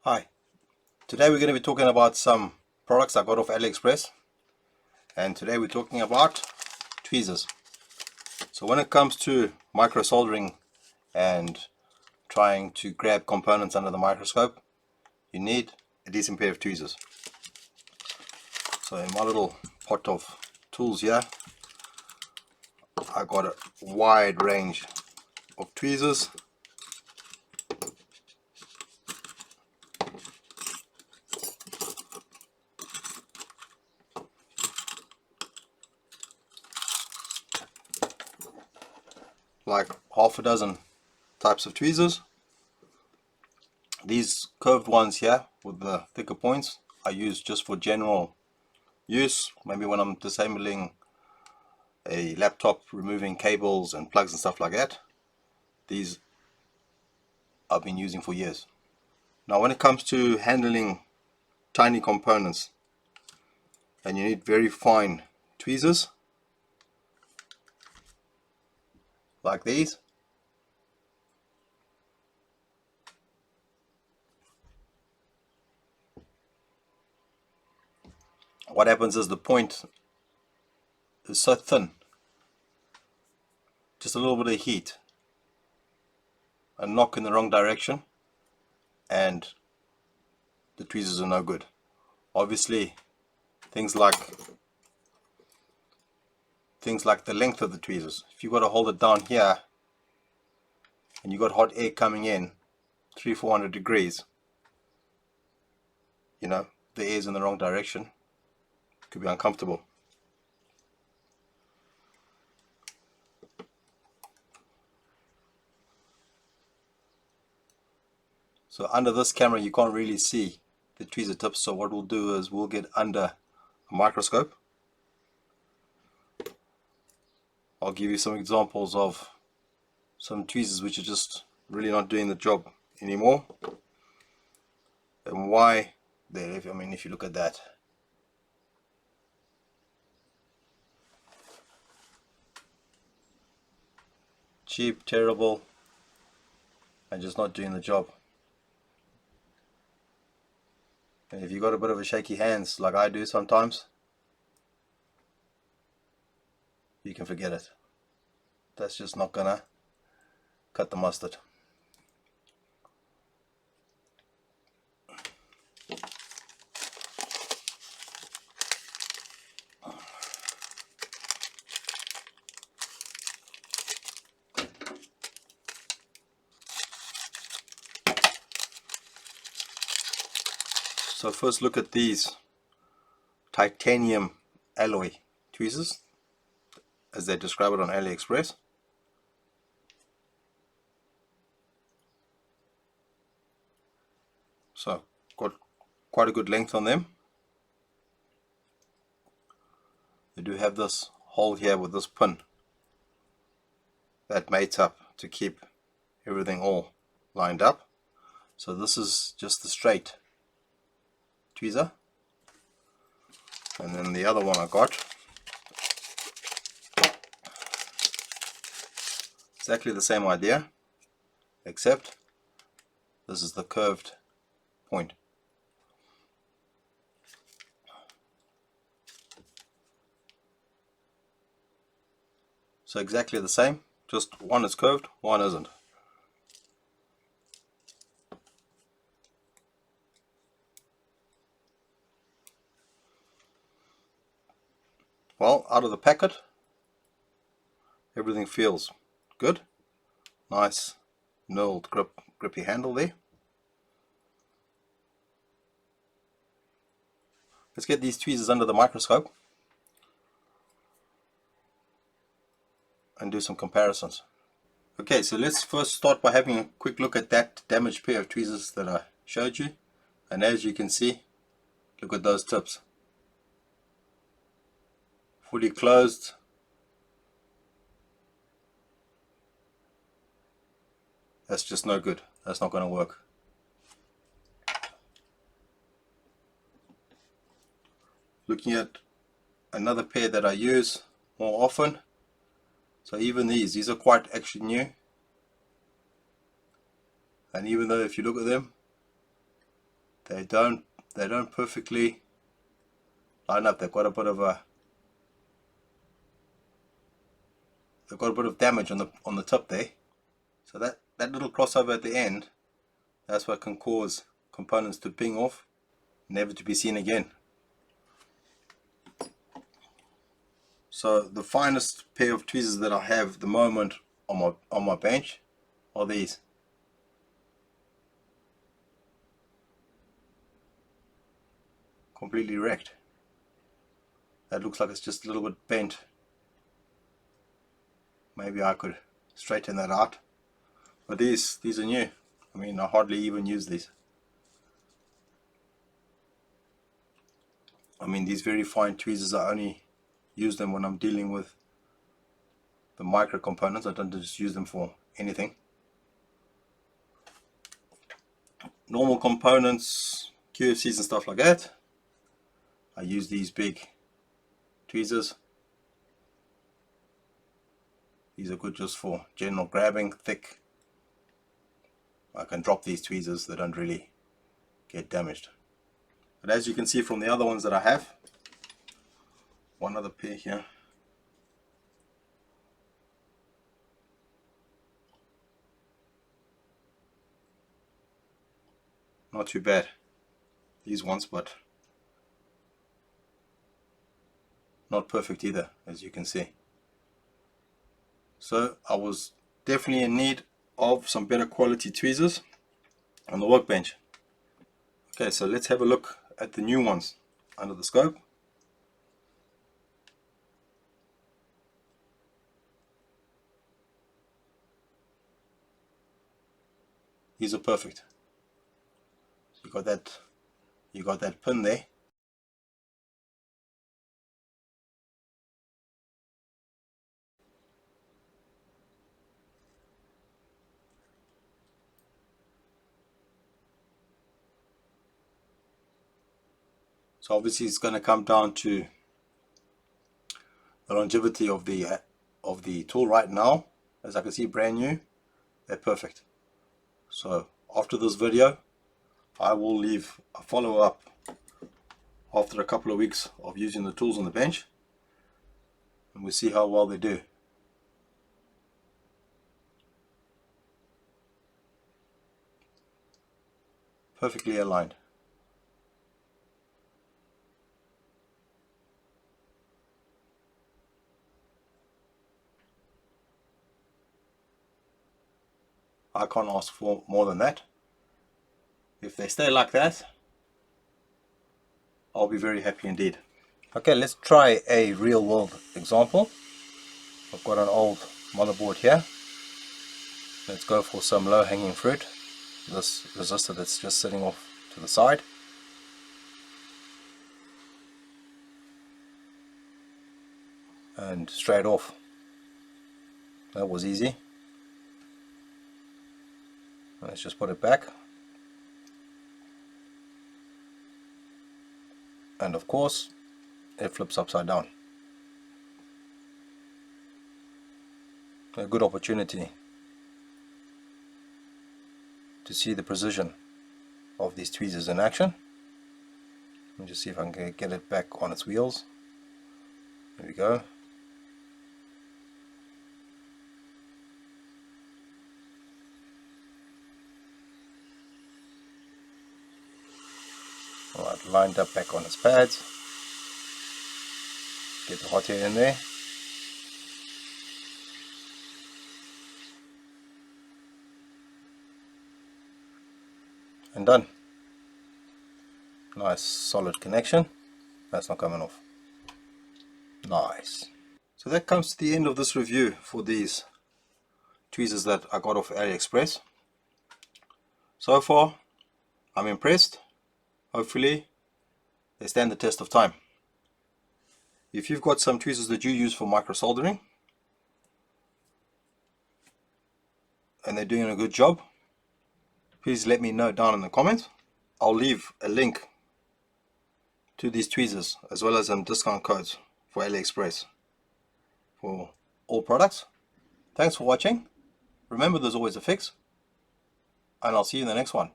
Hi, today we're going to be talking about some products I got off AliExpress, and today we're talking about tweezers. So when it comes to micro soldering and trying to grab components under the microscope, you need a decent pair of tweezers. So in my little pot of tools here, I got a wide range of tweezers. Like half a dozen types of tweezers. These curved ones here with the thicker points I use just for general use, maybe when I'm disabling a laptop, removing cables and plugs and stuff like that. These I've been using for years. Now when it comes to handling tiny components, and you need very fine tweezers like these. What happens is the point is so thin, just a little bit of heat, a knock in the wrong direction, and the tweezers are no good. Obviously things like the length of the tweezers. If you've got to hold it down here and you've got hot air coming in 300-400 degrees, you know, the air's in the wrong direction, it could be uncomfortable. So under this camera you can't really see the tweezer tips, so what we'll do is we'll get under a microscope. I'll give you some examples of some tweezers which are just really not doing the job anymore, and why they're, if you look at that, cheap, terrible, and just not doing the job. And if you've got a bit of a shaky hands like I do sometimes, you can forget it. That's just not gonna cut the mustard. So first look at these titanium alloy tweezers, as they describe it on AliExpress. So got quite a good length on them. They do have this hole here with this pin that mates up to keep everything all lined up. So this is just the straight tweezer, and then the other one I got, exactly the same idea, except this is the curved point. So exactly the same, just one is curved, one isn't. Well, out of the packet, everything feels good. Nice knurled grippy handle there. Let's get these tweezers under the microscope and do some comparisons. Okay, so let's first start by having a quick look at that damaged pair of tweezers that I showed you. And as you can see, look at those tips. Fully closed. That's just no good. That's not going to work. Looking at another pair that I use more often. So even these are quite actually new. And even though if you look at them, they don't perfectly line up. They've got a bit of damage on the tip there. So that little crossover at the end, that's what can cause components to ping off, never to be seen again. So the finest pair of tweezers that I have at the moment on my bench are these. Completely wrecked. That looks like it's just a little bit bent. Maybe I could straighten that out. But these are new. I mean, I hardly even use these. I mean, these very fine tweezers, I only use them when I'm dealing with the micro components. I don't just use them for anything. Normal components, QFCs and stuff like that, I use these big tweezers. These are good just for general grabbing, thick. I can drop these tweezers, they don't really get damaged. But as you can see from the other ones that I have, one other pair here, not too bad, these ones, but not perfect either, as you can see. So I was definitely in need of some better quality tweezers on the workbench. Okay, so let's have a look at the new ones under the scope. These are perfect. So you got that pin there. So obviously it's going to come down to the longevity of the tool. Right now, as I can see, brand new, they're perfect. So after this video, I will leave a follow-up after a couple of weeks of using the tools on the bench, and we'll see how well they do. Perfectly aligned. I can't ask for more than that. If they stay like that, I'll be very happy indeed. Okay, let's try a real world example. I've got an old motherboard here. Let's go for some low hanging fruit. This resistor that's just sitting off to the side. And straight off. That was easy. Let's just put it back. And of course, it flips upside down. A good opportunity to see the precision of these tweezers in action. Let me just see if I can get it back on its wheels. There we go. Alright, lined up back on its pads. Get the hot air in there. And done. Nice solid connection. That's not coming off. Nice. So that comes to the end of this review for these tweezers that I got off AliExpress. So far, I'm impressed. Hopefully, they stand the test of time. If you've got some tweezers that you use for micro soldering and they're doing a good job, please let me know down in the comments. I'll leave a link to these tweezers as well as some discount codes for AliExpress for all products. Thanks for watching. Remember, there's always a fix, and I'll see you in the next one.